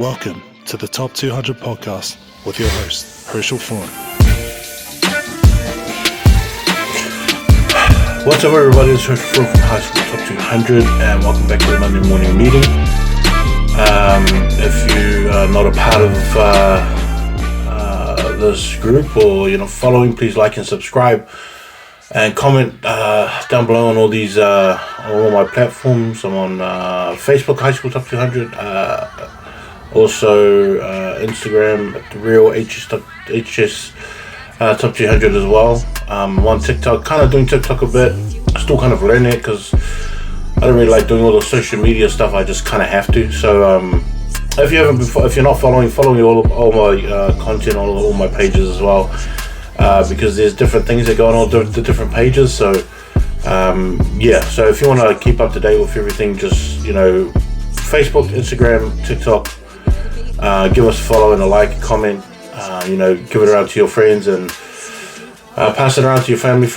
Welcome to the Top 200 podcast with your host, Herschel Fawn. What's up, everybody? It's Herschel from High School Top 200, and welcome back to the Monday morning meeting. If you are not a part of this group, or you're not following, please like and subscribe and comment down below on all these on all my platforms. I'm on Facebook, High School Top 200, also Instagram at the real HS Top 200 as well. I'm on TikTok, kind of doing TikTok a bit. Still kind of learning it because I don't really like doing all the social media stuff. I just kind of have to. So if you're not following all my content on all my pages as well, because there's different things that go on all the different pages. So so if you want to keep up to date with everything, just Facebook, Instagram, TikTok, give us a follow and a like, comment, give it around to your friends and pass it around to your family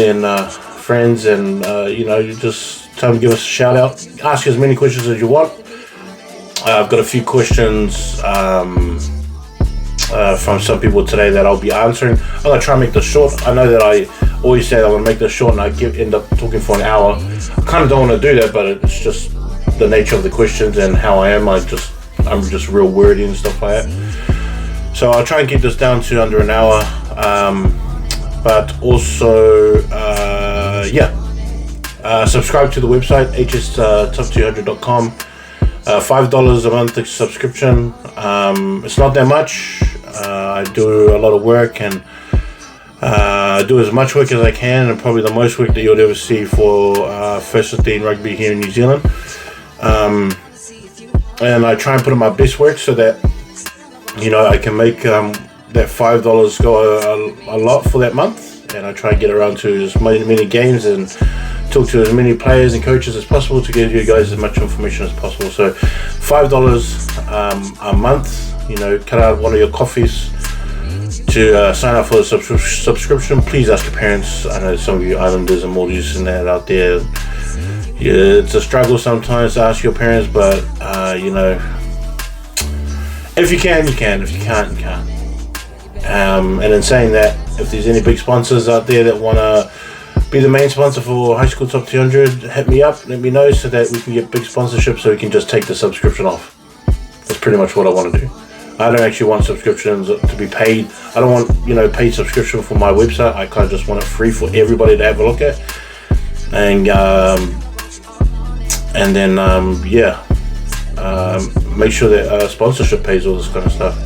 and friends, and you just tell them to give us a shout out. Ask as many questions as you want. I've got a few questions from some people today that I'll be answering. I'm going to try and make this short. I know that I always say I'm going to make this short and I end up talking for an hour. I kind of don't want to do that, but it's just the nature of the questions and how I am. I'm just real wordy and stuff like that. So I'll try and keep this down to under an hour. But also, subscribe to the website, hstop200.com. $5 a month subscription. It's not that much. I do a lot of work and do as much work as I can, and probably the most work that you'll ever see for First 15 Rugby here in New Zealand. And I try and put in my best work so that I can make that $5 go a lot for that month, and I try and get around to as many games and talk to as many players and coaches as possible to give you guys as much information as possible. So $5 a month, cut out one of your coffees to sign up for the subscription. Please ask your parents. I know some of you Islanders and Maldives and that out there, it's a struggle sometimes to ask your parents, but if you can, you can. If you can't, you can't. And in saying that, if there's any big sponsors out there that want to be the main sponsor for High School Top 200, hit me up, let me know, so that we can get big sponsorship, so we can just take the subscription off. That's pretty much what I want to do. I don't actually want subscriptions to be paid. I don't want paid subscription for my website. I kind of just want it free for everybody to have a look at, and then make sure that sponsorship pays all this kind of stuff,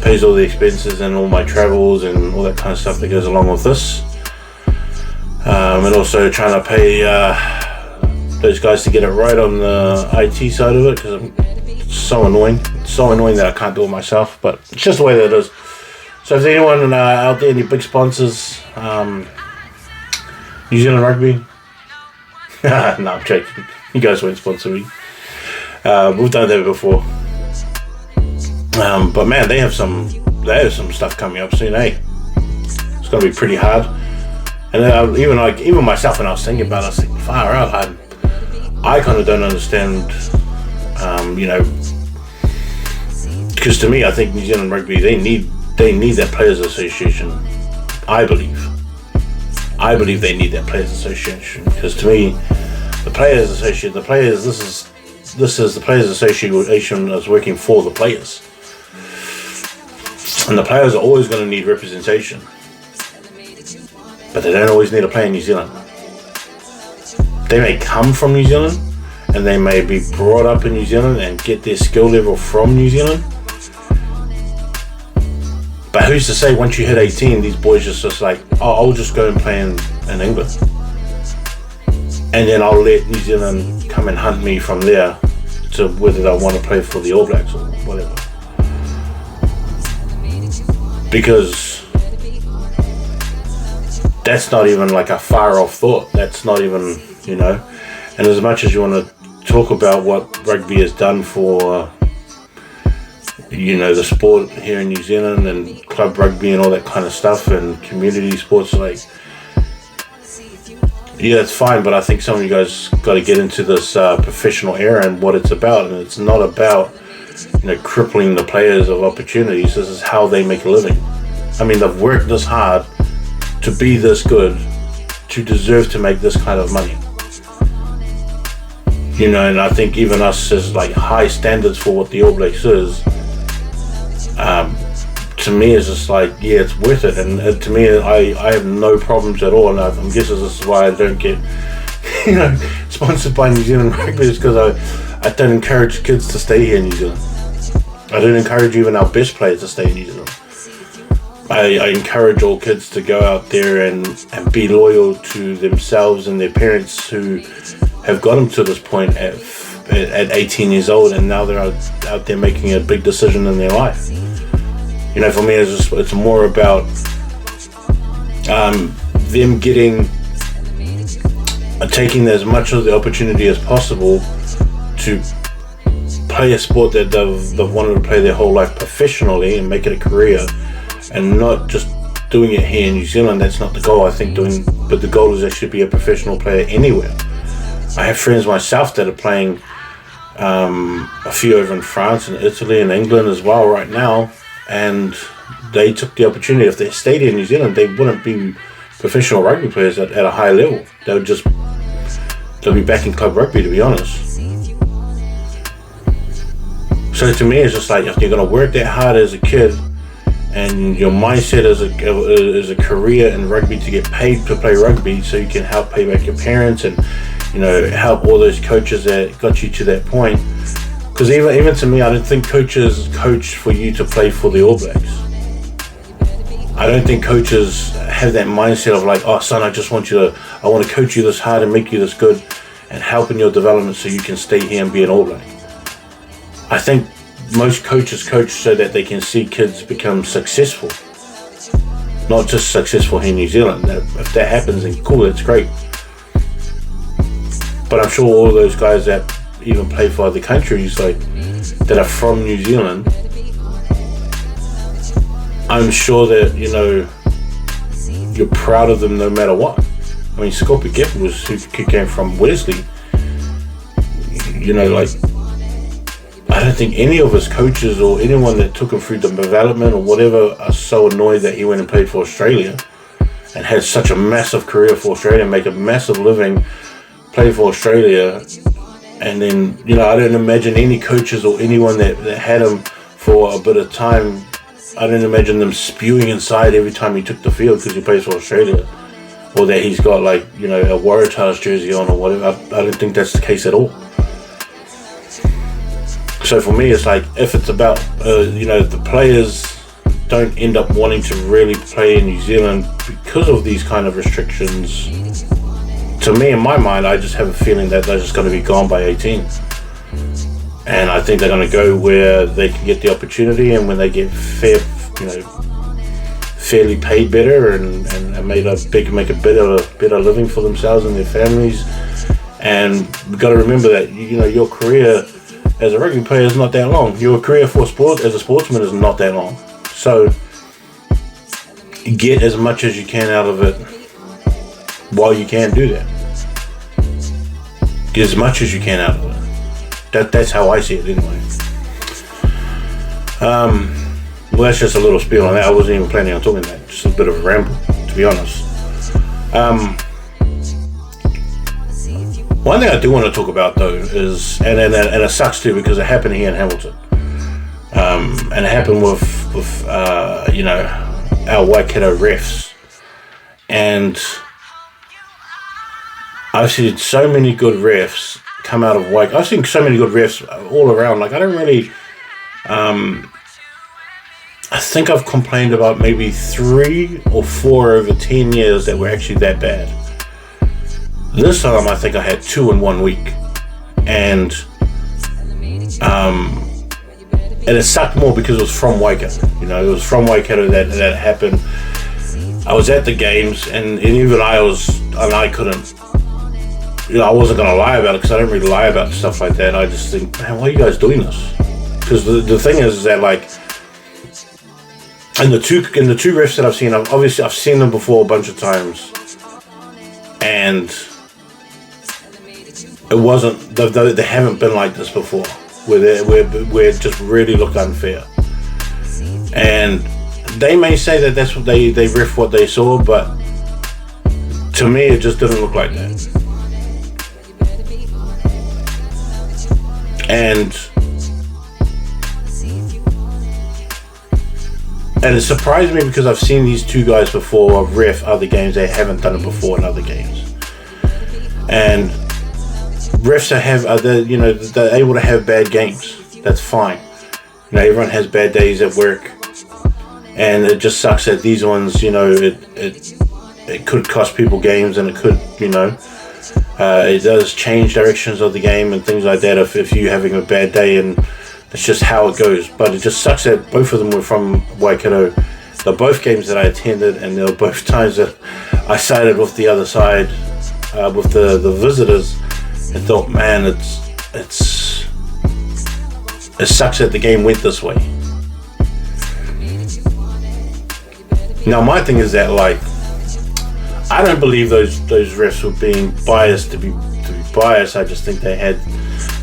pays all the expenses and all my travels and all that kind of stuff that goes along with this. And also trying to pay those guys to get it right on the IT side of it, because it's so annoying. It's so annoying that I can't do it myself, but it's just the way that it is. So if there's anyone out there, any big sponsors, New Zealand Rugby, no, I'm joking. You guys won't sponsor me. We've done that before. But man, they have some stuff coming up soon, eh? It's gonna be pretty hard. And even myself, when I was thinking about it, I was thinking, far out. I kind of don't understand, because to me, I think New Zealand Rugby, they need that Players Association. I believe they need that Players Association, because to me, the Players Association, this is the Players Association that's working for the players, and the players are always going to need representation. But they don't always need to play in New Zealand. They may come from New Zealand, and they may be brought up in New Zealand and get their skill level from New Zealand. But who's to say once you hit 18, these boys just like, I'll just go and play in England. And then I'll let New Zealand come and hunt me from there to whether I want to play for the All Blacks or whatever. Because that's not even like a far off thought. That's not even, and as much as you want to talk about what rugby has done for, the sport here in New Zealand and club rugby and all that kind of stuff and community sports, like, yeah, it's fine, but I think some of you guys got to get into this professional era and what it's about. And it's not about crippling the players of opportunities. This is how they make a living. I mean, they've worked this hard to be this good, to deserve to make this kind of money. And I think even us as like high standards for what the All Blacks is, to me it's just like, yeah, it's worth it. And to me, I have no problems at all. And I'm guessing this is why I don't get, sponsored by New Zealand Rugby, is because I don't encourage kids to stay here in New Zealand. I don't encourage even our best players to stay in New Zealand. I encourage all kids to go out there and be loyal to themselves and their parents who have got them to this point at 18 years old, and now they're out there making a big decision in their life. For me, it's more about them taking as much of the opportunity as possible to play a sport that they've wanted to play their whole life professionally and make it a career, and not just doing it here in New Zealand. That's not the goal. But the goal is actually to be a professional player anywhere. I have friends myself that are playing a few over in France and Italy and England as well right now, and they took the opportunity. If they stayed in New Zealand, they wouldn't be professional rugby players at a high level. They'll be back in club rugby, to be honest. So to me, it's just like, if you're going to work that hard as a kid, and your mindset is a career in rugby to get paid to play rugby, so you can help pay back your parents and help all those coaches that got you to that point. Because even to me, I don't think coaches coach for you to play for the All Blacks. I don't think coaches have that mindset of like, oh son, I want to coach you this hard and make you this good and help in your development so you can stay here and be an All Black. I think most coaches coach so that they can see kids become successful, not just successful here in New Zealand. If that happens, then cool, that's great. But I'm sure all those guys that even play for other countries, like that are from New Zealand, I'm sure that you're proud of them no matter what. I mean, Scopi who came from Wesley. I don't think any of his coaches or anyone that took him through the development or whatever are so annoyed that he went and played for Australia and had such a massive career for Australia, make a massive living, play for Australia. And then, I don't imagine any coaches or anyone that had him for a bit of time, I don't imagine them spewing inside every time he took the field because he plays for Australia, or that he's got a Waratahs jersey on or whatever. I don't think that's the case at all. So for me, it's like, if it's about, the players don't end up wanting to really play in New Zealand because of these kind of restrictions, to me, in my mind, I just have a feeling that they're just going to be gone by 18. And I think they're going to go where they can get the opportunity, and when they get fairly paid better and make a better living for themselves and their families. And we've got to remember that, your career as a rugby player is not that long. Your career for sport as a sportsman is not that long. So get as much as you can out of it while you can do that. Get as much as you can out of it. That's how I see it anyway. Well, that's just a little spiel on that. I wasn't even planning on talking that. Just a bit of a ramble, to be honest. One thing I do want to talk about though is, and it sucks too because it happened here in Hamilton, and it happened with our Waikato Refs, and I've seen so many good refs come out of Waikato. I've seen so many good refs all around. Like, I don't really, I think I've complained about maybe 3 or 4 over 10 years that were actually that bad. This time I think I had 2 in 1 week, and it sucked more because it was from Waikato. It was from Waikato that happened. I was at the games, and even I couldn't. I wasn't gonna lie about it because I don't really lie about stuff like that. I just think, man, why are you guys doing this? Because the thing is that, like, in the two refs that I've seen, I've seen them before a bunch of times, and it wasn't. They haven't been like this before. where it just really looked unfair. And they may say that that's what they ref what they saw, but to me it just didn't look like that. And it surprised me because I've seen these two guys before ref other games. They haven't done it before in other games. And refs they're able to have bad games. That's fine. Everyone has bad days at work, and it just sucks that these ones, it could cost people games, and it could, it does change directions of the game and things like that if you're having a bad day, and it's just how it goes. But it just sucks that both of them were from Waikato. They're both games that I attended, and they were both times that I sided with the other side, with the visitors, and thought, man, it sucks that the game went this way. Now my thing is that, like, I don't believe those refs were being biased to be biased. I just think they had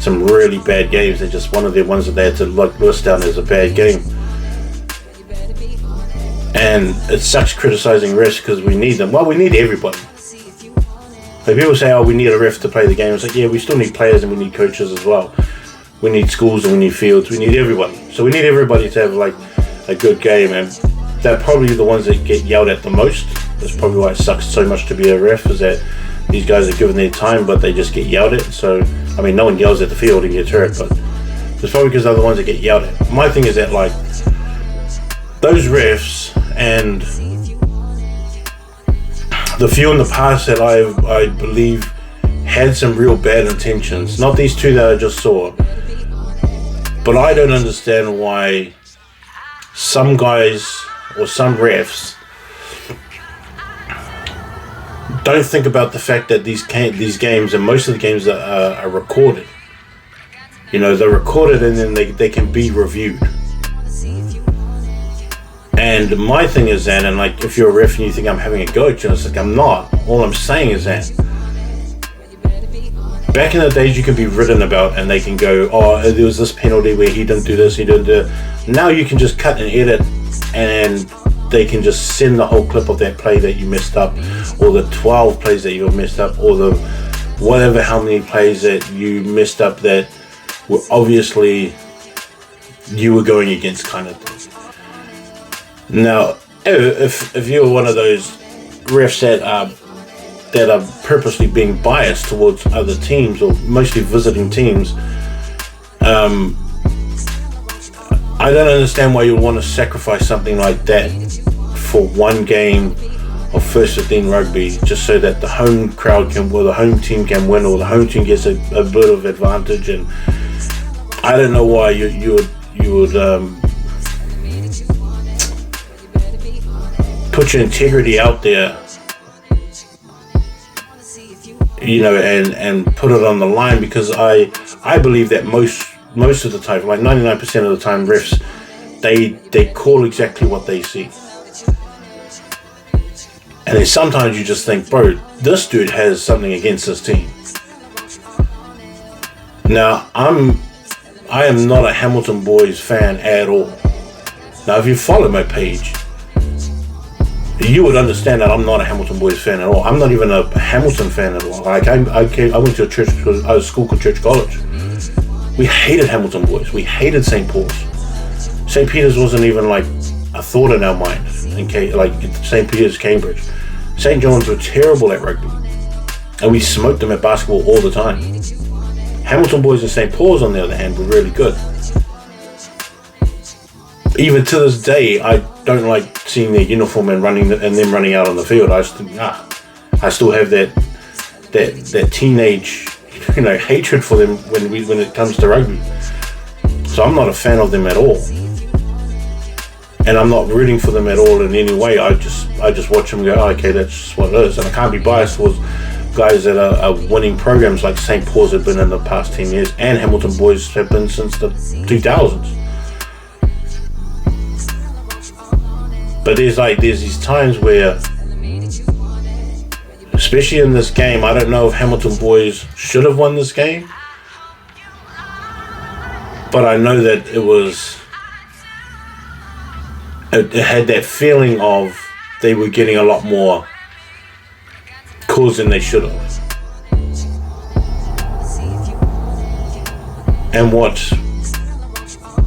some really bad games. They're just one of the ones that they had to list down as a bad game. And it sucks criticizing refs because we need them. Well, we need everybody. Like, people say, oh, we need a ref to play the game. It's like, yeah, we still need players and we need coaches as well. We need schools and we need fields. We need everybody. So we need everybody to have, like, a good game. And they're probably the ones that get yelled at the most. That's probably why it sucks so much to be a ref, is that these guys are given their time, but they just get yelled at. So, I mean, no one yells at the field and gets hurt, but it's probably because they're the ones that get yelled at. My thing is that, like, those refs and the few in the past that I believe had some real bad intentions, not these two that I just saw, but I don't understand why some guys or some refs don't think about the fact that these games, and most of the games are recorded. They're recorded and then they can be reviewed. And my thing is that, and like, if you're a ref and you think I'm having a go at you, it's like, I'm not. All I'm saying is that back in the days you can be written about and they can go, oh, there was this penalty where he didn't do this, he didn't do it. Now you can just cut and edit, and they can just send the whole clip of that play that you messed up, or the 12 plays that you messed up, or the whatever, how many plays that you messed up that were obviously you were going against, kind of thing. Now, if you're one of those refs that are purposely being biased towards other teams, or mostly visiting teams, I don't understand why you want to sacrifice something like that for one game of first 15 rugby, just so that the home crowd can, or the home team can win, or the home team gets a bit of advantage. And I don't know why you would put your integrity out there, and put it on the line, because I believe that most of the time, like 99% of the time, refs, they call exactly what they see. And then sometimes you just think, bro, this dude has something against this team. Now, I am not a Hamilton Boys fan at all. Now, if you follow my page, you would understand that I'm not a Hamilton Boys fan at all. I'm not even a Hamilton fan at all. Like, I went to a school called Church College. We hated Hamilton Boys. We hated St. Paul's. St. Peter's wasn't even like a thought in our mind. Like St. Peter's, Cambridge. St. John's were terrible at rugby, and we smoked them at basketball all the time. Hamilton Boys and St. Paul's, on the other hand, were really good. Even to this day, I don't like seeing their uniform and them running out on the field. I still have that teenage, hatred for them when it comes to rugby. So I'm not a fan of them at all, and I'm not rooting for them at all in any way. I just watch them go, oh, okay, that's just what it is, and I can't be biased towards guys that are winning programs like St. Paul's have been in the past 10 years, and Hamilton Boys have been since the 2000s. But there's these times where, especially in this game, I don't know if Hamilton Boys should have won this game, but I know that it had that feeling of they were getting a lot more calls than they should have. And what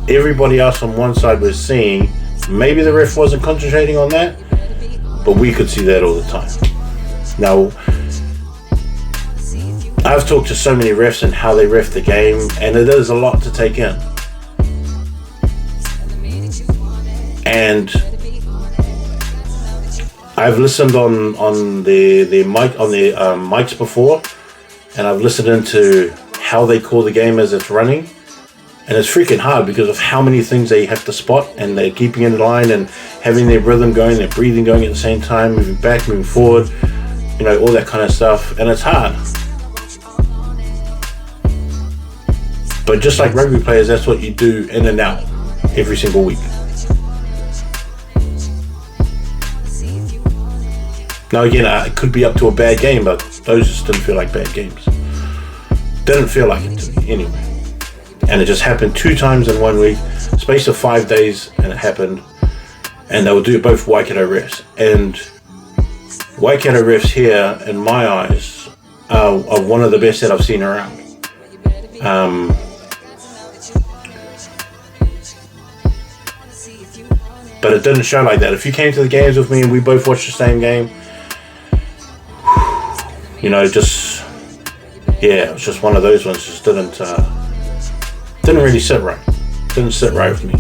everybody else on one side was seeing, maybe the ref wasn't concentrating on that, but we could see that all the time. Now, I've talked to so many refs and how they ref the game, and it is a lot to take in. And I've listened on the mics before, and I've listened into how they call the game as it's running, and it's freaking hard because of how many things they have to spot, and they're keeping in line and having their rhythm going, their breathing going at the same time, moving back, moving forward, all that kind of stuff, and it's hard. But just like rugby players, that's what you do in and out every single week. Now again, it could be up to a bad game, but those just didn't feel like bad games. Didn't feel like it to me anyway. And it just happened 2 times in 1 week, space of 5 days, and it happened. And they will do both Waikato Refs. And Waikato Refs here, in my eyes, are one of the best that I've seen around. But it didn't show like that. If you came to the games with me and we both watched the same game, it was just one of those ones. Just didn't really sit right. Didn't sit right with me.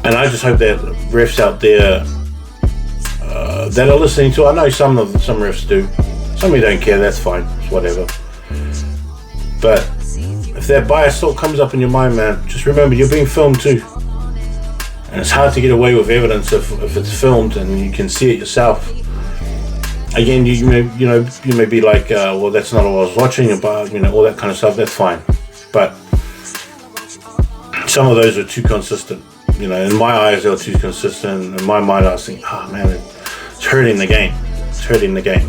And I just hope that refs out there that are listening to, I know some refs do. Some of you don't care. That's fine. It's whatever. But if that bias thought comes up in your mind, man, just remember you're being filmed too. And it's hard to get away with evidence if it's filmed and you can see it yourself. Again, you may be like, well, that's not what I was watching, but all that kind of stuff. That's fine, but some of those are too consistent. In my eyes, they were too consistent. In my mind, I was thinking, oh man, it's hurting the game. It's hurting the game.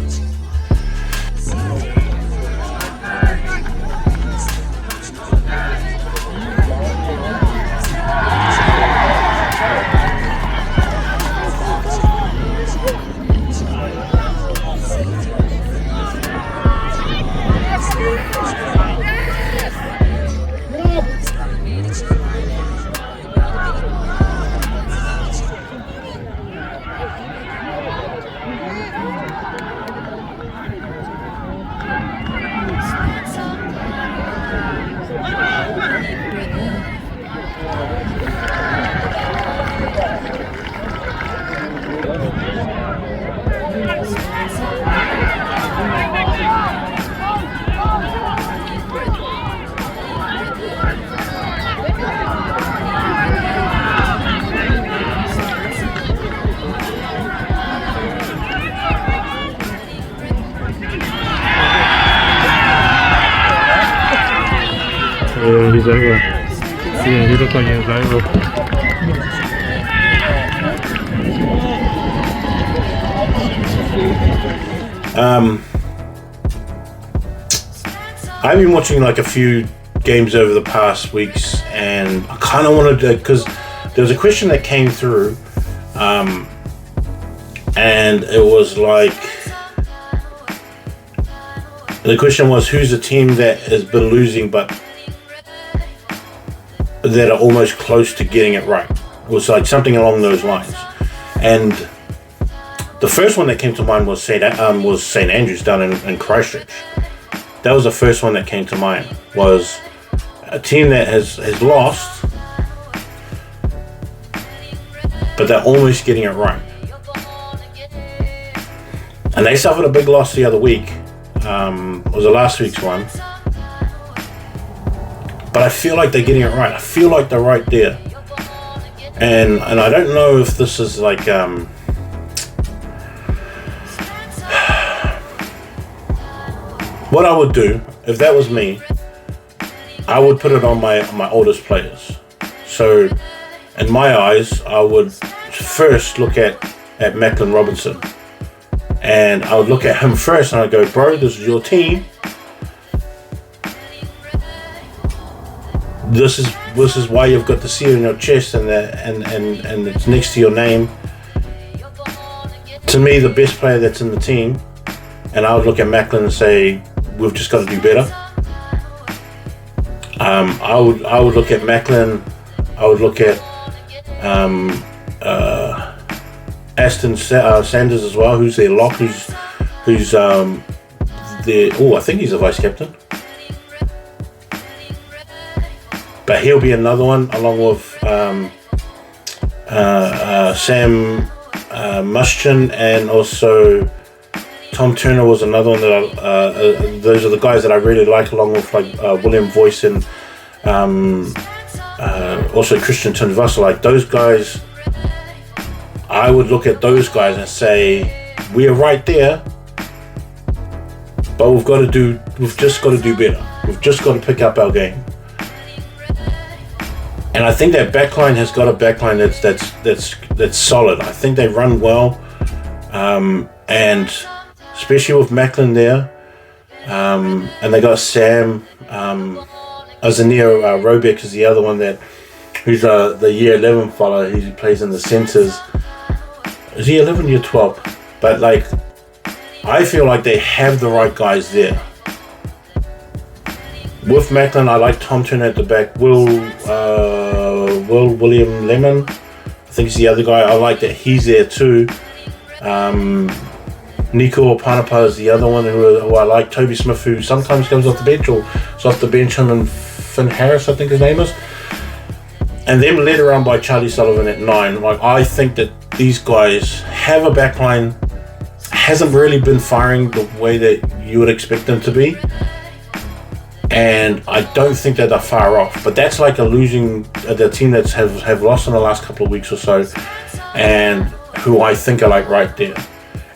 He's over. Yeah, he looked like he was over. I've been watching like a few games over the past weeks, and I kind of wanted to, because there was a question that came through, and it was like, the question was, who's the team that has been losing but that are almost close to getting it right? It was like something along those lines. And the first one that came to mind was St. Andrews down in Christchurch. That was the first one that came to mind, was a team that has lost, but they're almost getting it right. And they suffered a big loss the other week. It was the last week's one. But I feel like they're getting it right. I feel like they're right there. And I don't know if this is like what I would do if that was me, I would put it on my oldest players. So in my eyes, I would first look at Macklin Robinson, and I would look at him first and I'd go, bro, this is your team. this is why you've got the C on your chest and it's next to your name. To me, the best player that's in the team, and I would look at Macklin and say, we've just got to do better. I would look at Macklin. I would look at Aston Sanders as well, who's their lock, who's their. Oh, I think he's a vice captain. But he'll be another one, along with Sam Muschin, and also Tom Turner was another one that those are the guys that I really like, along with like William Voice and also Christian Tunvasa. Like those guys, I would look at those guys and say, we are right there, but we've just got to do better. We've just got to pick up our game. And I think that backline has got a backline that's solid. I think they run well, and especially with Macklin there, and they got Sam Azania Robeck is the other one who's the year 11 fellow. He plays in the centres. Is he 11 year 12? But like, I feel like they have the right guys there. With Macklin, I like Tom Turner at the back. William Lemon, I think he's the other guy. I like that he's there too. Nico Panapa is the other one who I like. Toby Smith, who sometimes comes off the bench, or is off the bench. Him and Finn Harris, I think his name is. And them led around by Charlie Sullivan at 9. Like, I think that these guys have a backline, hasn't really been firing the way that you would expect them to be. And I don't think that they're far off, but that's like the team that have lost in the last couple of weeks or so, and who I think are like right there.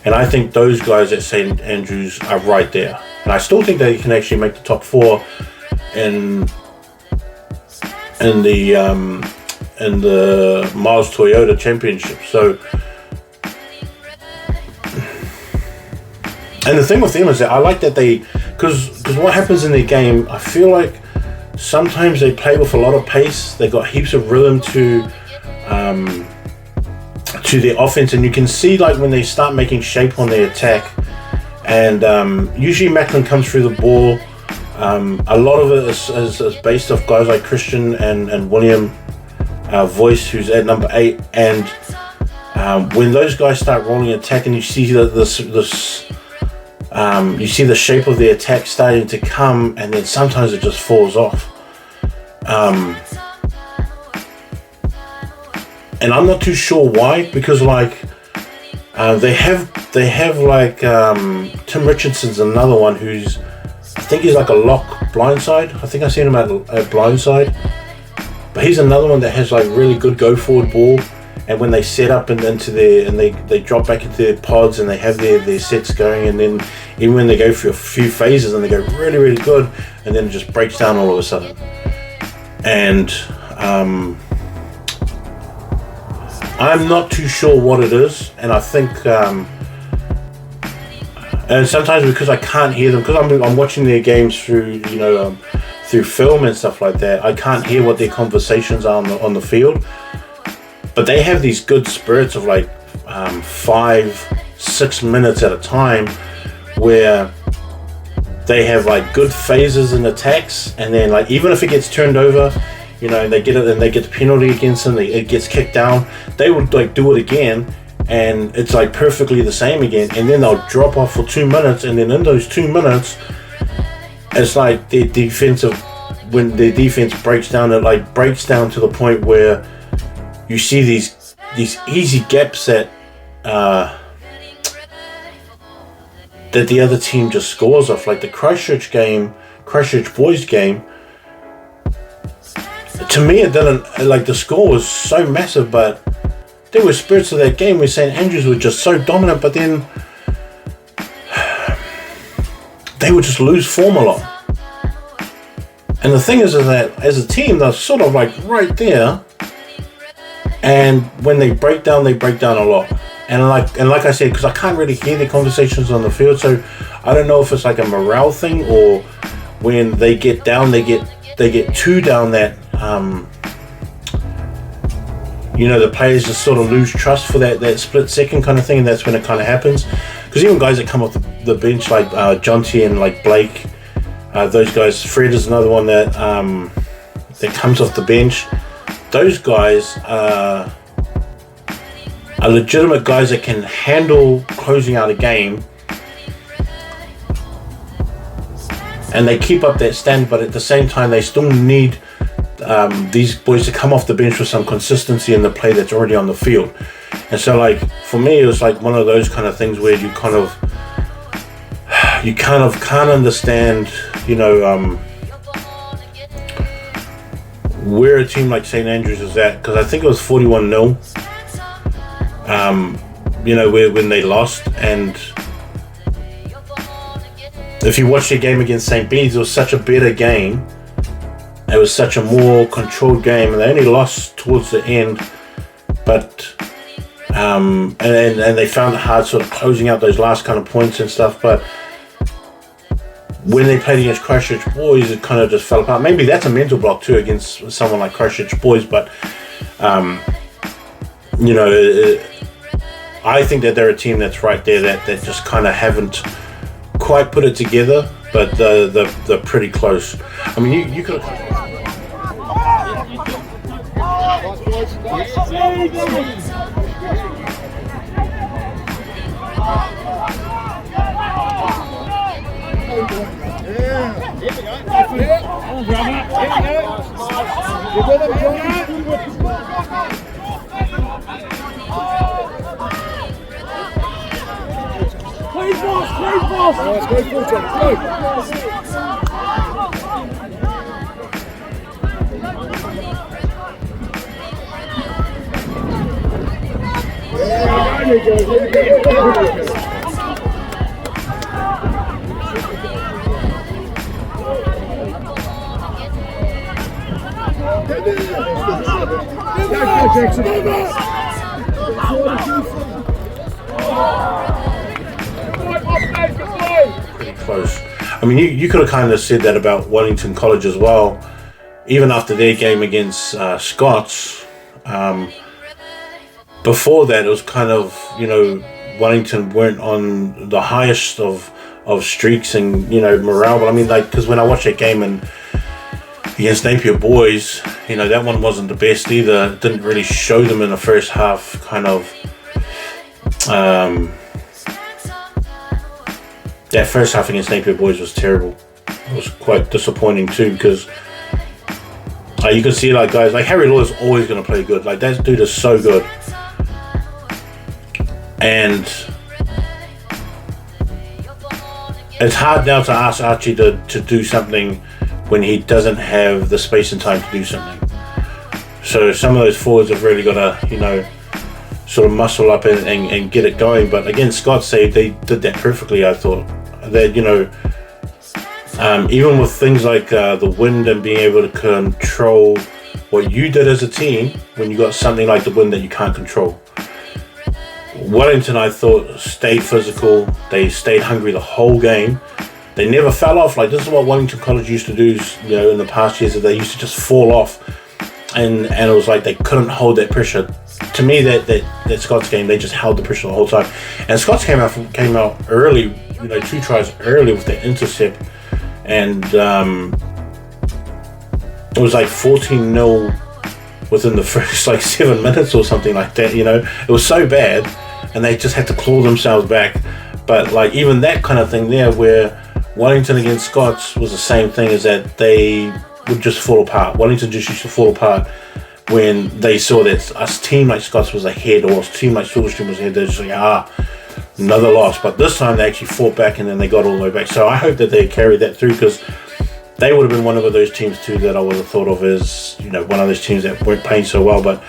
And I think those guys at St. Andrews are right there. And I still think they can actually make the top 4 in the Miles Toyota Championship. So, and the thing with them is that I like that because what happens in their game, I feel like sometimes they play with a lot of pace. They got heaps of rhythm to their offense, and you can see like when they start making shape on their attack. And usually Macklin comes through the ball. A lot of it is based off guys like Christian and William Voice, who's at number 8. And when those guys start rolling attack, and you see you see the shape of the attack starting to come, and then sometimes it just falls off. And I'm not too sure why, because like they have like Tim Richardson's another one who's, I think he's like a lock blindside. I think I seen him at blindside, but he's another one that has like really good go forward ball. And when they set up and they drop back into their pods and they have their sets going, and then even when they go through a few phases and they go really, really good, and then it just breaks down all of a sudden. And I'm not too sure what it is, and I think and sometimes because I can't hear them, because I'm watching their games through through film and stuff like that, I can't hear what their conversations are on the field. But they have these good spurts of like 5-6 minutes at a time, where they have like good phases and attacks, and then like even if it gets turned over, they get it and they get the penalty against them, it gets kicked down, they would like do it again, and it's like perfectly the same again, and then they'll drop off for 2 minutes, and then in those 2 minutes, it's like when their defense breaks down, it like breaks down to the point where you see these easy gaps that the other team just scores off. Like the Christchurch boys game, to me it didn't, like the score was so massive, but there were spurts of that game where St. Andrews were just so dominant, but then they would just lose form a lot. And the thing is that as a team, they're sort of like right there, and when they break down a lot. And like I said, because I can't really hear the conversations on the field, so I don't know if it's like a morale thing, or when they get down, they get too down that the players just sort of lose trust for that split second kind of thing, and that's when it kind of happens. Because even guys that come off the bench like Jonty and like Blake, those guys, Fred is another one that comes off the bench. Those guys are legitimate guys that can handle closing out a game, and they keep up that standard, but at the same time they still need these boys to come off the bench with some consistency in the play that's already on the field. And so like for me it was like one of those kind of things where you kind of can't understand where a team like St. Andrews is at, because I think it was 41-0 when they lost. And if you watch the game against St. Bede's, it was such a better game. It was such a more controlled game, and they only lost towards the end. But and they found it hard sort of closing out those last kind of points and stuff. But when they played against Christchurch Boys, it kind of just fell apart. Maybe that's a mental block too against someone like Christchurch Boys. But I think that they're a team that's right there that just kind of haven't quite put it together, but they're pretty close. I mean, you could have. Please, boss! Let's go, go! Pretty close. I mean, you could have kind of said that about Wellington College as well, even after their game against Scots. Before that, it was kind of, Wellington weren't on the highest of streaks and, morale. But I mean, because when I watched that game against Napier Boys, that one wasn't the best either. It didn't really show them in the first half, kind of. That first half against Napier Boys was terrible. It was quite disappointing too, because you can see guys like Harry Law is always going to play good. Like, that dude is so good. And it's hard now to ask Archie to do something when he doesn't have the space and time to do something. So some of those forwards have really got to, sort of muscle up and get it going. But again, Scots, they did that perfectly, I thought. That, even with things like the wind and being able to control what you did as a team when you got something like the wind that you can't control. Wellington, I thought, stayed physical. They stayed hungry the whole game. They never fell off. Like, this is what Wellington College used to do, in the past years, that they used to just fall off, and it was like they couldn't hold that pressure. To me, that Scots game, they just held the pressure the whole time. And Scots came out early, 2 tries early with the intercept, and it was like 14-0 within the first 7 minutes or something like that. It was so bad, and they just had to claw themselves back. But even that kind of thing there, where Wellington against Scots was the same thing, is that they would just fall apart. Wellington just used to fall apart when they saw that a team like Scots was ahead, or a team like Silverstream was ahead. They're just like, another loss. But this time they actually fought back, and then they got all the way back. So I hope that they carried that through, because they would have been one of those teams too that I would have thought of as, one of those teams that weren't playing so well, but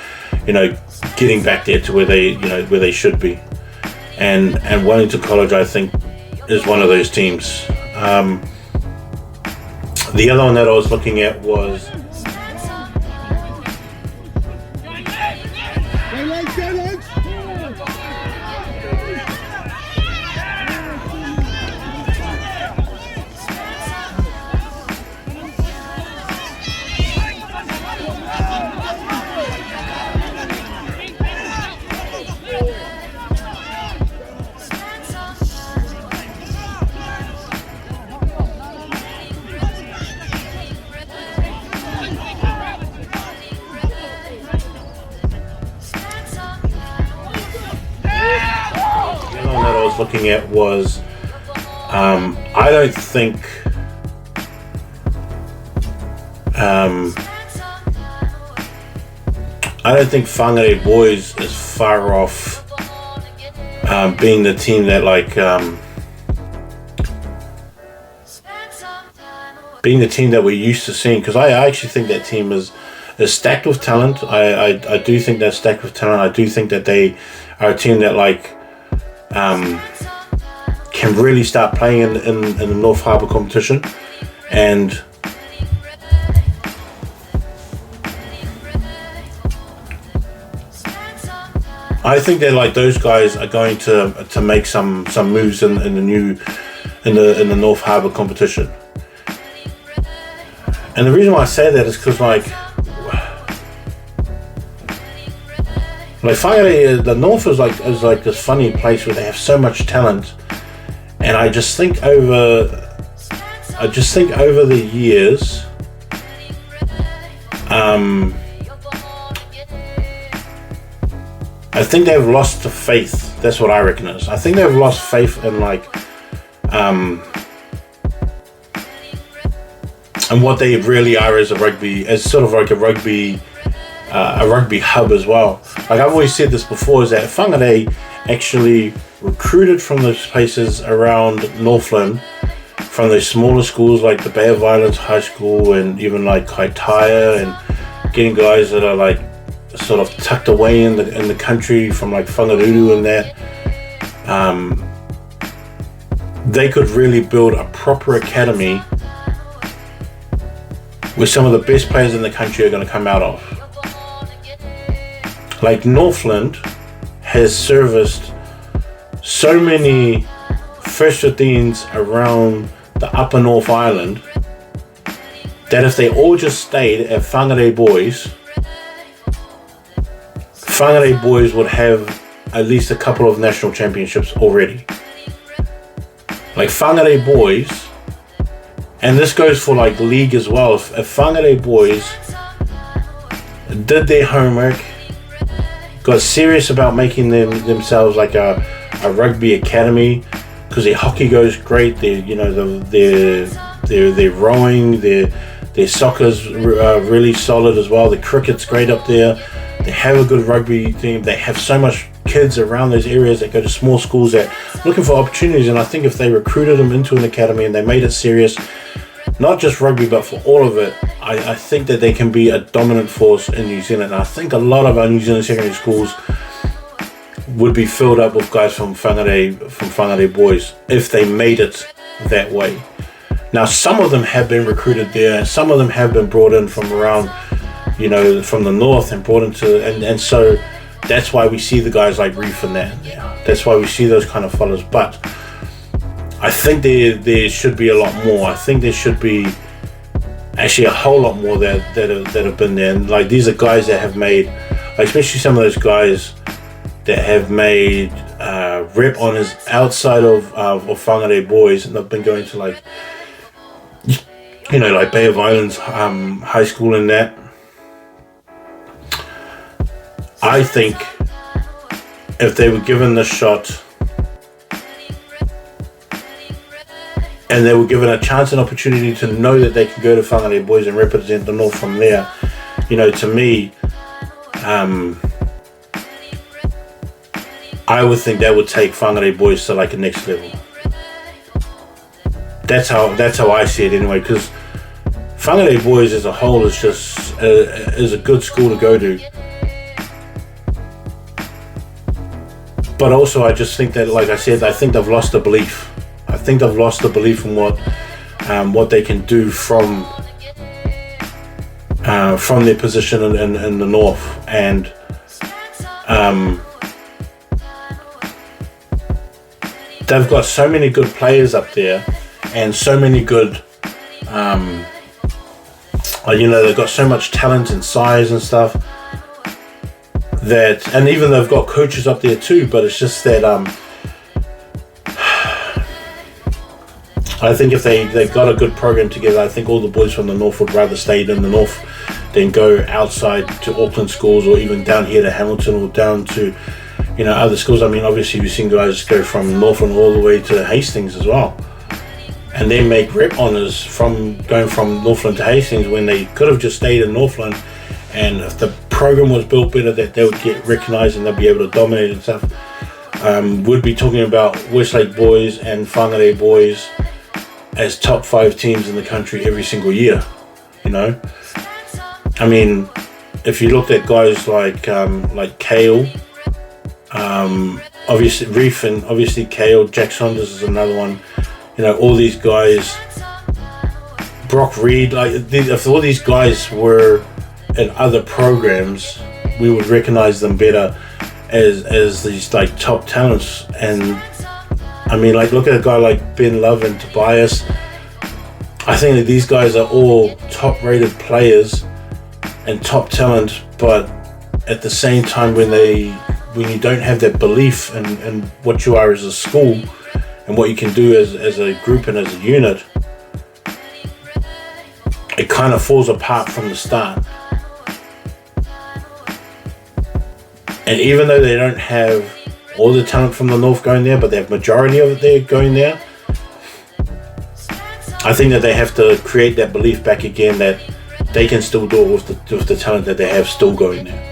getting back there to where they should be. And Wellington College, I think, is one of those teams. The other one that I was looking at was was looking at was I don't think Whangarei Boys is far off being the team that being the team that we're used to seeing, because I actually think that team is stacked with talent. I do think they're stacked with talent. I do think that they are a team that can really start playing in the North Harbour competition, and I think that those guys are going to make some moves in the North Harbour competition. And the reason why I say that is because Whangarei, the North is like this funny place where they have so much talent, and I just think over the years, I think they've lost the faith. That's what I reckon is. I think they've lost faith in and what they really are as a rugby hub as well. I've always said this before, is that Whangarei actually recruited from those places around Northland, from those smaller schools like the Bay of Islands High School and even Kaitaia, and getting guys that are sort of tucked away in the country from Whangaruru and that. They could really build a proper academy where some of the best players in the country are going to come out of. Northland has serviced so many First 15s around the upper North Island that if they all just stayed at Whangarei Boys would have at least a couple of national championships already. Whangarei Boys, and this goes for league as well, if Whangarei Boys did their homework, got serious about making themselves a rugby academy, because their hockey goes great, their rowing, their soccer's really solid as well, the cricket's great up there, they have a good rugby team, they have so much kids around those areas that go to small schools that are looking for opportunities. And I think if they recruited them into an academy and they made it serious, not just rugby but for all of it, I think that they can be a dominant force in New Zealand. And I think a lot of our New Zealand secondary schools would be filled up with guys from Whangarei Boys if they made it that way. Now, some of them have been recruited there, some of them have been brought in from around, from the north and brought into, and so that's why we see the guys like Reef and that. Yeah, that's why we see those kind of fellas. But I think there should be a lot more. I think there should be actually a whole lot more that have been there. And these are guys that have made, especially some of those guys that have made rep honours outside of Whangarei Boys, and they've been going to Bay of Islands High School and that. I think if they were given this shot and they were given a chance and opportunity to know that they could go to Whangarei Boys and represent the North from there, to me, I would think that would take Whangarei Boys to a next level. That's how I see it anyway, because Whangarei Boys as a whole is just is a good school to go to. But also, I just think that, like I said, I think they've lost the belief. I think they've lost the belief in what they can do from their position in the North, and they've got so many good players up there, and so many good, they've got so much talent and size and stuff. That, and even they've got coaches up there too, but it's just that I think if they got a good program together, I think all the boys from the North would rather stay in the North than go outside to Auckland schools, or even down here to Hamilton, or down to other schools. I mean, obviously we've seen guys go from Northland all the way to Hastings as well, and then make rep honours from going from Northland to Hastings when they could have just stayed in Northland, and if the program was built better, that they would get recognised and they'd be able to dominate and stuff. We'd be talking about Westlake boys and Whangarei boys as top 5 teams in the country every single year. I mean, if you looked at guys like Kale, obviously Reef, and obviously Kale, Jack Saunders is another one. All these guys, Brock Reed, if all these guys were in other programs, we would recognise them better as these top talents. And I mean, look at a guy like Ben Love and Tobias. I think that these guys are all top-rated players and top talent, but at the same time, when you don't have that belief in what you are as a school and what you can do as a group and as a unit, it kind of falls apart from the start. And even though they don't have all the talent from the north going there, but they have majority of it there going there, I think that they have to create that belief back again that they can still do it with the talent that they have still going there.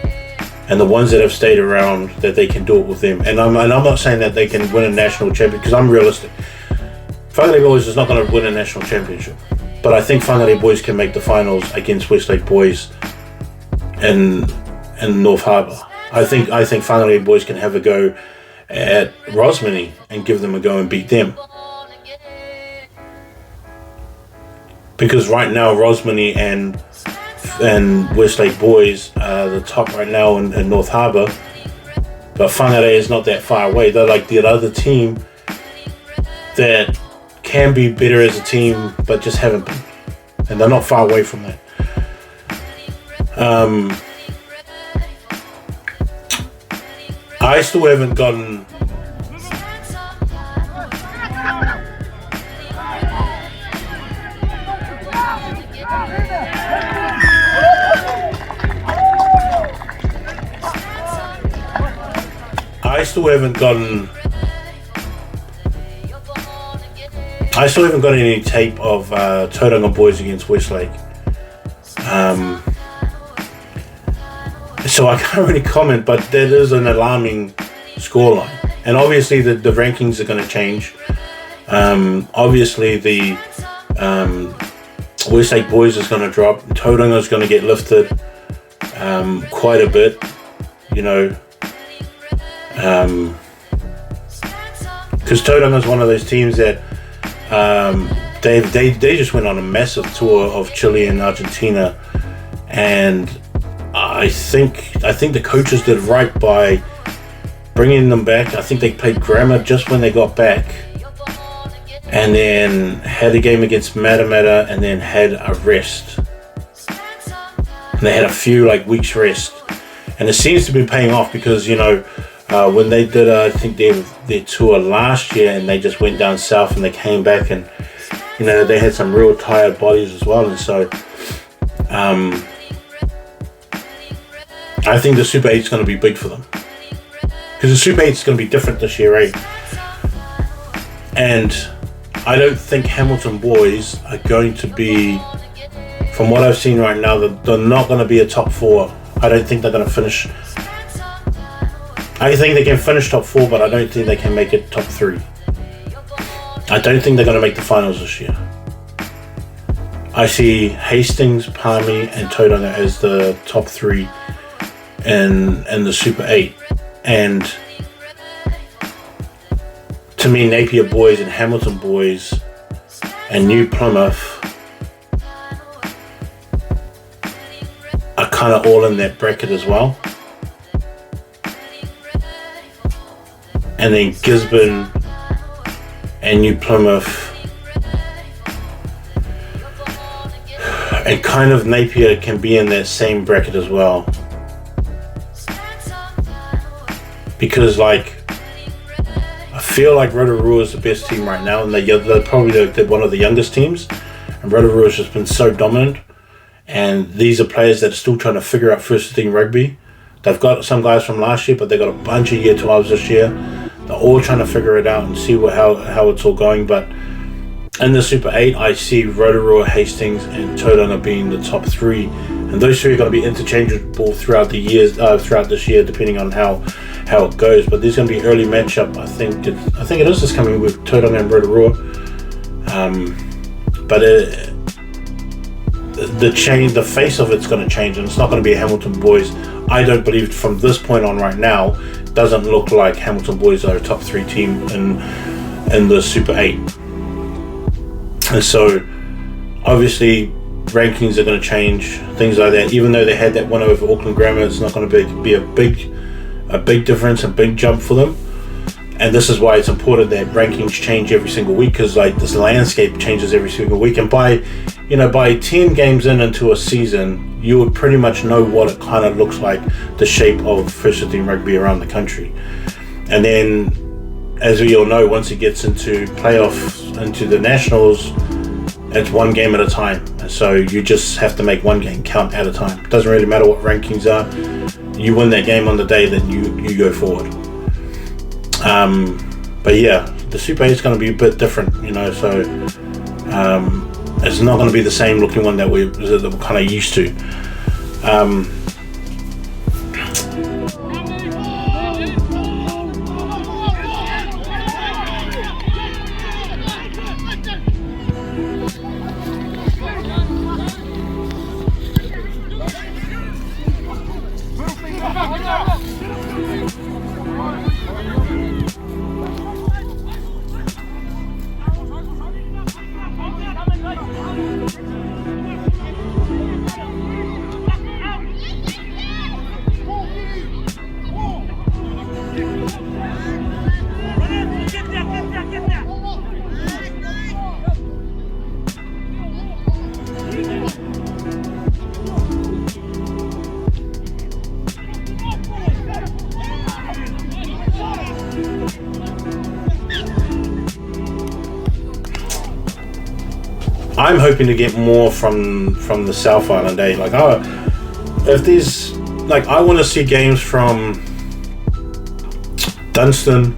And the ones that have stayed around, that they can do it with them. And I'm not saying that they can win a national championship, because I'm realistic. Whangarei Boys is not going to win a national championship. But I think Whangarei Boys can make the finals against Westlake Boys in North Harbour. I think Whangarei Boys can have a go at Rosmini and give them a go and beat them. Because right now Rosmini and Westlake Boys are the top right now in North Harbour, but Whangarei is not that far away. They're like the other team that can be better as a team but just haven't been, and they're not far away from that. I still haven't gotten any tape of Tauranga Boys against Westlake. So I can't really comment, but that is an alarming scoreline. And obviously the rankings are going to change. Obviously the Westlake Boys is going to drop. Tauranga is going to get lifted quite a bit, because Tauranga is one of those teams that they just went on a massive tour of Chile and Argentina, and I think the coaches did right by bringing them back. I think they played grammar just when they got back, and then had a game against Matamata, and then had a rest. And they had a few weeks rest, and it seems to be paying off because when they did I think their tour last year, and they just went down south and they came back, and they had some real tired bodies as well, and so I think the Super 8 is going to be big for them, because the Super 8 is going to be different this year, right? And I don't think Hamilton boys are going to be, from what I've seen right now, they're not going to be a top 4. I don't think they're going to finish. I think they can finish top 4, but I don't think they can make it top 3. I don't think they're going to make the finals this year. I see Hastings, Palmy, and Tauranga as the top 3 in the Super 8. And to me, Napier boys and Hamilton boys and New Plymouth are kind of all in that bracket as well. And then Gisborne and New Plymouth and kind of Napier can be in that same bracket as well. Because I feel like Rotorua is the best team right now, and they're probably one of the youngest teams, and Rotorua has just been so dominant, and these are players that are still trying to figure out first team rugby. They've got some guys from last year, but they've got a bunch of year 12s this year. They're all trying to figure it out and see how it's all going. But in the Super 8, I see Rotorua, Hastings, and Tauranga being the top 3, and those 3 are going to be interchangeable throughout the years, throughout this year, depending on how it goes. But there's going to be early matchup. I think it is this coming with Tauranga and Rotorua. But the face of it's going to change, and it's not going to be a Hamilton boys. I don't believe from this point on right now, it doesn't look like Hamilton boys are a top 3 team in the Super 8. And so, obviously, rankings are going to change, things like that. Even though they had that win over Auckland Grammar, it's not going to be a big difference, a big jump for them. And this is why it's important that rankings change every single week, because like this landscape changes every single week. And by 10 games into a season, you would pretty much know what it kind of looks like, the shape of first 15 rugby around the country. And then, as we all know, once it gets into playoffs, into the nationals, it's one game at a time. And so you just have to make one game count at a time. It doesn't really matter what rankings are. You win that game on the day that you go forward. But yeah, the Super 8 is going to be a bit different, so it's not going to be the same looking one that we're kind of used to. I'm hoping to get more from the South Island, if there's, I want to see games from Dunstan,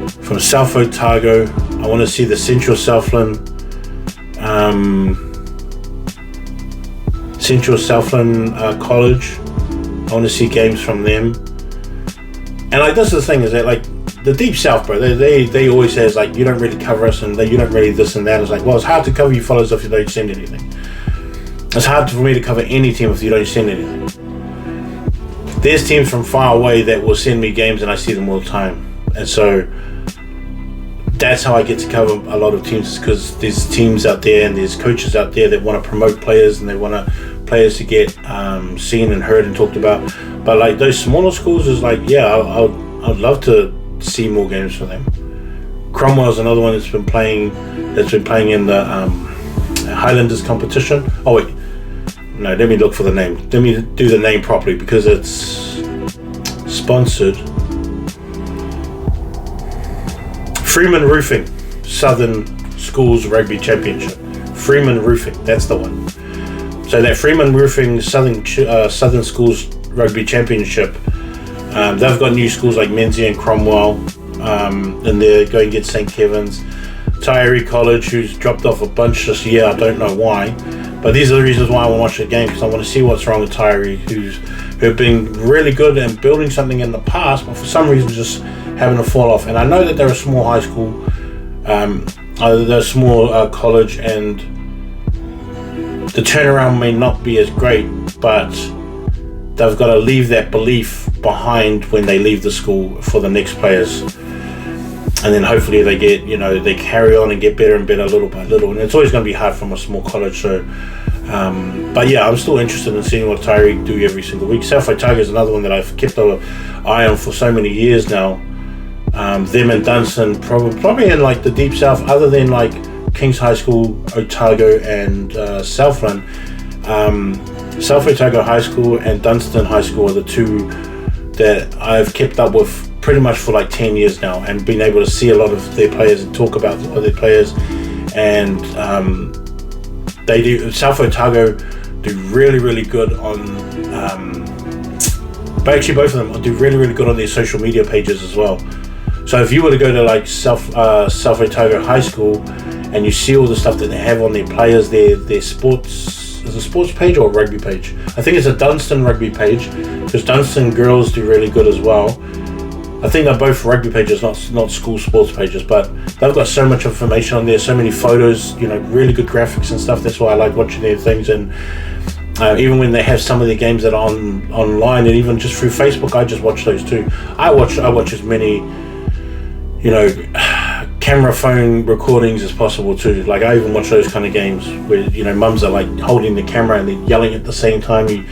from South Otago. I want to see the Central Southland College. I want to see games from them. And this is the thing, is that the Deep South, bro, they always says you don't really cover us, and you don't really this and that. It's well, it's hard to cover you fellas if you don't send anything. It's hard for me to cover any team if you don't send anything. There's teams from far away that will send me games, and I see them all the time. And so that's how I get to cover a lot of teams, because there's teams out there and there's coaches out there that want to promote players, and they want players to get seen and heard and talked about. But those smaller schools is I'd love to see more games for them. Cromwell's another one that's been playing in the Highlanders competition. Oh wait, no, let me look for the name. Let me do the name properly, because it's sponsored. Freeman Roofing Southern Schools Rugby Championship. Freeman Roofing, that's the one. So that Freeman Roofing Southern Schools Rugby Championship, they've got new schools like Menzies and Cromwell, and they're going to get St. Kevin's. Tyree College, who's dropped off a bunch this year, I don't know why, but these are the reasons why I want to watch the game, because I want to see what's wrong with Tyree, who've been really good and building something in the past, but for some reason just having a fall off. And I know that they're a small high school, they're a small college, and the turnaround may not be as great, but they've got to leave that belief behind when they leave the school for the next players. And then hopefully they get, they carry on and get better and better little by little. And it's always going to be hard from a small college. So, but yeah, I'm still interested in seeing what Tyree do every single week. South Otago is another one that I've kept an eye on for so many years now. Them and Dunstan, probably in the Deep South, other than King's High School, Otago, and Southland. South Otago High School and Dunstan High School are the two that I've kept up with pretty much for 10 years now, and been able to see a lot of their players and talk about their players. And they do, South Otago do really, really good on But actually both of them do really, really good on their social media pages as well. So if you were to go to like South Otago High School and you see all the stuff that they have on their players, their sports, is it a sports page or a rugby page? I think it's a Dunstan rugby page, because Dunstan girls do really good as well. I think they're both rugby pages, not school sports pages, but they've got so much information on there, so many photos, really good graphics and stuff. That's why I like watching their things. And even when they have some of their games that are online, and even just through Facebook, I just watch those too. I watch as many, camera phone recordings as possible too. Like I even watch those kind of games where mums are like holding the camera and they're yelling at the same time. You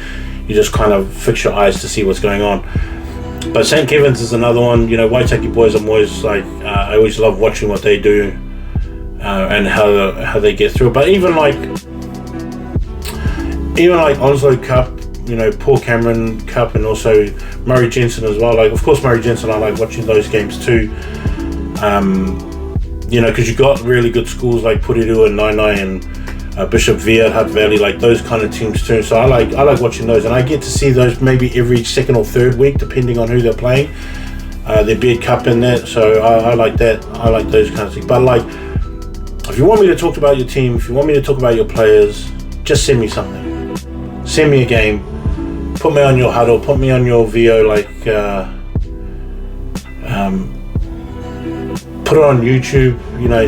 just kind of fix your eyes to see what's going on. But St. Kevin's is another one. Waitaki boys, I'm always like, I always love watching what they do and how they get through it. But even like Onslow Cup, Paul Cameron Cup, and also Murray Jensen as well. Like, of course, Murray Jensen, I like watching those games too. Because you got really good schools like Puriru and Nainai and Bishop Vere, Hutt Valley, like those kind of teams too. So I like watching those, and I get to see those maybe every second or third week, depending on who they're playing. Their Beard Cup in that, so I like that. I like those kind of things. But like, if you want me to talk about your team, if you want me to talk about your players, just send me something. Send me a game. Put me on your huddle. Put me on your VO. Put it on YouTube.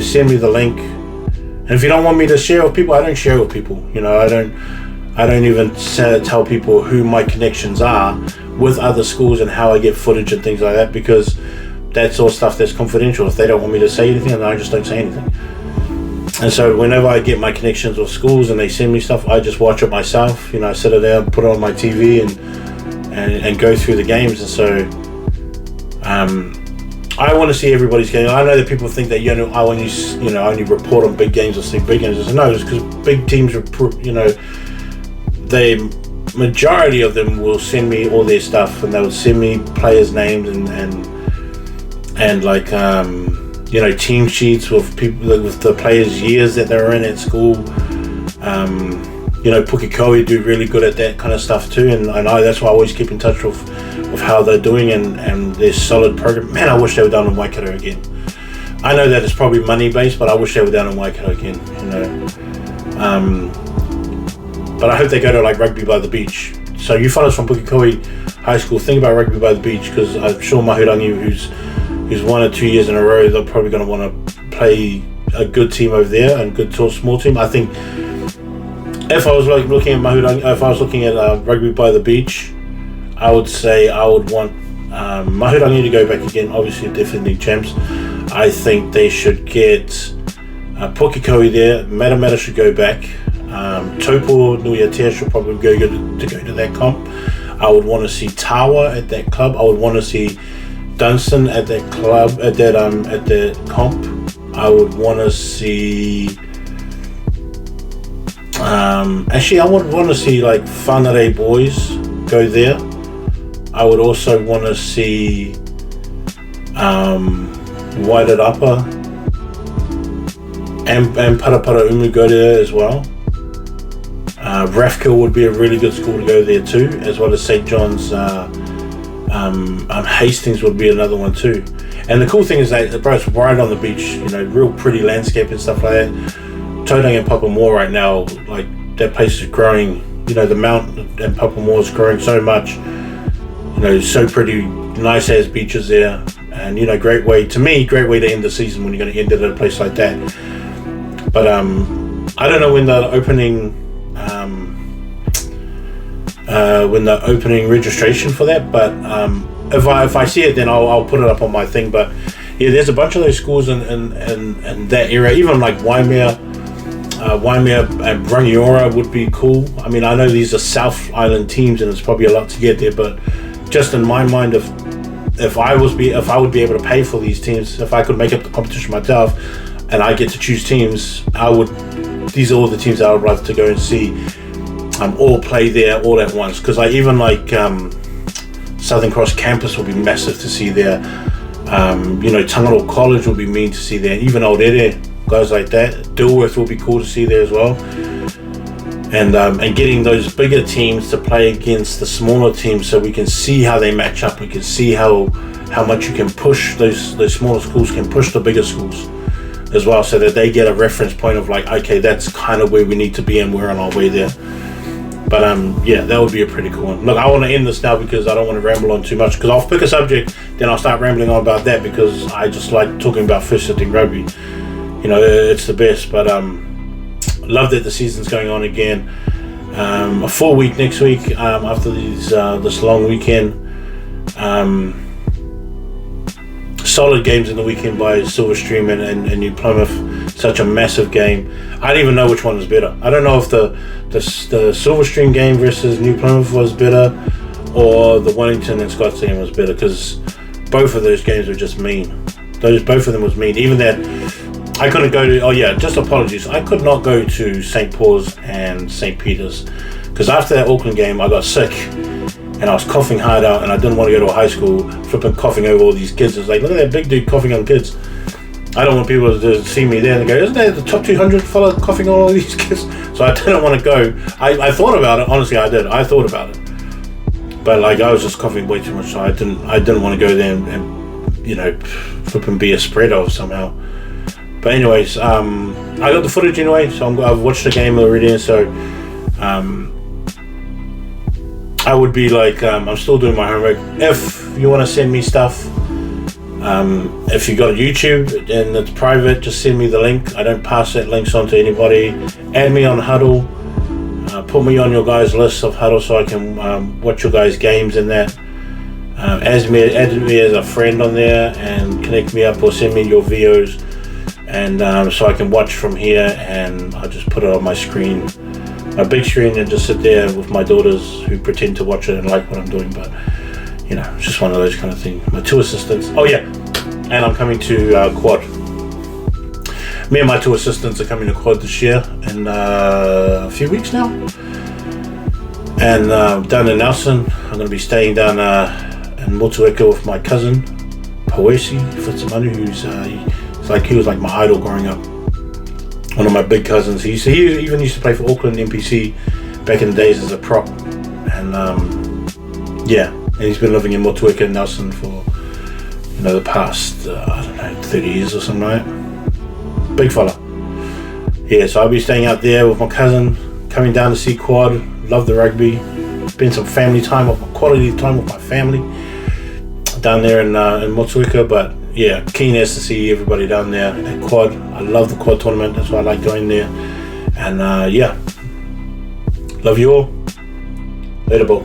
Send me the link. And if you don't want me to share with people, I don't share with people. I don't even tell people who my connections are with other schools and how I get footage and things like that, because that's all stuff that's confidential. If they don't want me to say anything, then I just don't say anything. And so whenever I get my connections with schools and they send me stuff, I just watch it myself. I sit it down, put it on my TV and go through the games. And so I want to see everybody's game. I know that people think that I only report on big games or see big games. I say, no, it's because big teams are, the majority of them will send me all their stuff, and they will send me players' names and like team sheets with people, with the players' years that they were in at school. Pukekohe do really good at that kind of stuff too, and I know that's why I always keep in touch with how they're doing and their solid program. Man, I wish they were down in Waikato again. I know that it's probably money based, but I wish they were down in Waikato again. But I hope they go to like Rugby by the Beach. So you fellas from Pukekohe High School, think about Rugby by the Beach, because I'm sure Mahurangi, who's 1 or 2 years in a row, they're probably going to want to play a good team over there and good small team. I think if I was like looking at Mahurangi, if I was looking at Rugby by the Beach, I would say I would want Mahurangi to go back again. Obviously, defending champs. I think they should get Pukekohe there. Matamata should go back. Taupo Nuiatea should probably go to that comp. I would want to see Tawa at that club. I would want to see Dunstan at that club, at that comp. I would want to see. Actually, I would want to see like Whangarei boys go there. I would also want to see Wairarapa and Parapara Umu go there as well. Rafkill would be a really good school to go there too, as well as St. John's. Hastings would be another one too. And the cool thing is that it's right on the beach, real pretty landscape and stuff like that. Tauranga and Papamoa right now, like that place is growing. The mount and Papamoa is growing so much. So pretty, nice as beaches there, and great way to end the season when you're going to end it at a place like that. But I don't know when the opening registration for that, but if I see it, then I'll put it up on my thing. But yeah, there's a bunch of those schools in that area, even like Waimea and Rangiora would be cool. I mean, I know these are South Island teams and it's probably a lot to get there, but just in my mind, if I would be able to pay for these teams, if I could make up the competition myself and I get to choose teams, these are all the teams that I would love to go and see all play there all at once, because Southern Cross campus will be massive to see there. Whangarei College will be mean to see there, even Old Ere, guys like that. Dilworth will be cool to see there as well. and getting those bigger teams to play against the smaller teams, so we can see how they match up. We can see how much you can push those smaller schools can push the bigger schools as well, so that they get a reference point of like, okay, that's kind of where we need to be and we're on our way there. But yeah, that would be a pretty cool one. Look, I want to end this now because I don't want to ramble on too much, because I'll pick a subject, then I'll start rambling on about that, because I just like talking about first sitting rugby. You know, it's the best. But love that the season's going on again. A full week next week after this long weekend. Solid games in the weekend by Silverstream and New Plymouth. Such a massive game. I don't even know which one was better. I don't know if the Silverstream game versus New Plymouth was better, or the Wellington and Scots game was better, because both of those games were just mean. Both of them was mean. Even that, I couldn't go to, just apologies, I could not go to St. Paul's and St. Peter's, because after that Auckland game I got sick and I was coughing hard out, and I didn't want to go to a high school flipping coughing over all these kids. It's like, look at that big dude coughing on kids. I don't want people to see me there and go, isn't that the top 200 fella coughing on all these kids? So I didn't want to go. I thought about it, honestly I did. I thought about it. But like, I was just coughing way too much, so I didn't want to go there and you know, flipping be a spreader somehow. But anyways, I got the footage anyway, so I've watched the game already, and so I would be like, I'm still doing my homework. If you want to send me stuff, if you got YouTube and it's private, just send me the link. I don't pass that links on to anybody. Add me on Huddle. Put me on your guys' list of Huddle so I can watch your guys' games and that. Add me as a friend on there and connect me up, or send me your videos, and so I can watch from here, and I'll just put it on my screen, a big screen, and just sit there with my daughters who pretend to watch it and like what I'm doing. But you know, it's just one of those kind of things. My two assistants, and I'm coming to Quad. Me and my two assistants are coming to Quad this year in a few weeks now, and down in Nelson. I'm going to be staying down in Motueka with my cousin Poesi Fitzimanu, he was like my idol growing up. One of my big cousins. He even used to play for Auckland NPC back in the days as a prop, and and he's been living in Motueka and Nelson for the past 30 years or something like that. Big fella. Yeah, so I'll be staying out there with my cousin, coming down to see Quad. Love the rugby. Spend some quality time with my family down there in Motueka. But yeah, keen as to see everybody down there at Quad. I love the Quad tournament. That's why I like going there. And love you all. Later, ball.